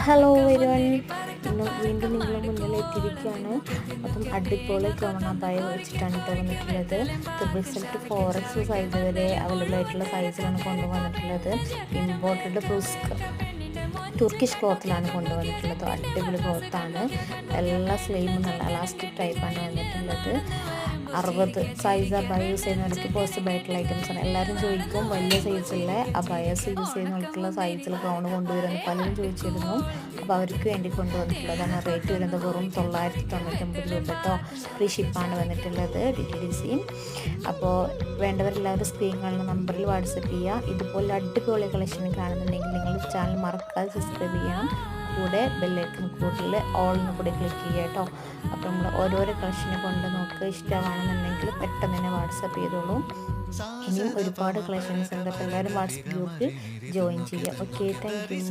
Hello everyone, ഇന്ന് വീണ്ടും നിങ്ങളുടെ മുന്നിൽ എത്തിയിരിക്കുകയാണ്. അപ്പം അടിപൊളി ഗൗൺ അബായ വെച്ചിട്ടാണ് ഇപ്പോൾ വന്നിട്ടുള്ളത്. റിസൾട്ട് 4X സൈസ് വരെ അവൈലബിൾ ആയിട്ടുള്ള സൈസിലാണ് കൊണ്ടുവന്നിട്ടുള്ളത്. ഇമ്പോർട്ടഡ് തുർക്കിഷ് ക്ലോത്തിലാണ് കൊണ്ടുവന്നിട്ടുള്ളത്. അടിപൊളി ക്ലോത്താണ്. എല്ലാ സ്ലീവും നല്ല എലാസ്റ്റിക് ടൈപ്പാണ് വന്നിട്ടുള്ളത്. 60 സൈസ് അബായ യൂസ് ചെയ്യുന്നവർക്ക് പോസിബിൾ ആയിട്ടുള്ള ഐറ്റംസാണ്. എല്ലാവരും ചോദിക്കും വലിയ സൈസുള്ള അബായസ് യൂസ് ചെയ്യുന്നവർക്കുള്ള സൈസിൽ ഗൗൺ കൊണ്ടുവരുമെന്ന് പലരും ചോദിച്ചിരുന്നു. അപ്പോൾ അവർക്ക് വേണ്ടി കൊണ്ടുവന്നിട്ടുള്ളതാണ്. റേറ്റ് വരുന്നത് വെറും 999 രൂപ കേട്ടോ. ഫ്രീ ഷിപ്പാണ് വന്നിട്ടുള്ളത്, DTDC. അപ്പോൾ വേണ്ടവരെല്ലാവരും സ്ക്രീൻ കാണുന്ന നമ്പറിൽ വാട്സപ്പ് ചെയ്യുക. ഇതുപോലെ അടിപൊളി കളക്ഷൻ കാണുന്നുണ്ടെങ്കിൽ നിങ്ങൾ ചാനൽ മറക്കാതെ സബ്സ്ക്രൈബ് ചെയ്യണം. കൂടെ ബെല്ലൈക്കൺ കൂടുതൽ ഓളിന് കൂടെ ക്ലിക്ക് ചെയ്യുക കേട്ടോ. അപ്പോൾ നമ്മൾ ഓരോരോ കളക്ഷനെ കൊണ്ട് നോക്കുക. ഇഷ്ടമാണെന്നുണ്ടെങ്കിൽ പെട്ടെന്ന് തന്നെ വാട്സപ്പ് ചെയ്തോളൂ. ഇനിയും ഒരുപാട് കളക്ഷൻസ് ഉണ്ട്. അപ്പോൾ എല്ലാവരും വാട്സപ്പ് ഗ്രൂപ്പിൽ ജോയിൻ ചെയ്യുക. Okay, thank you.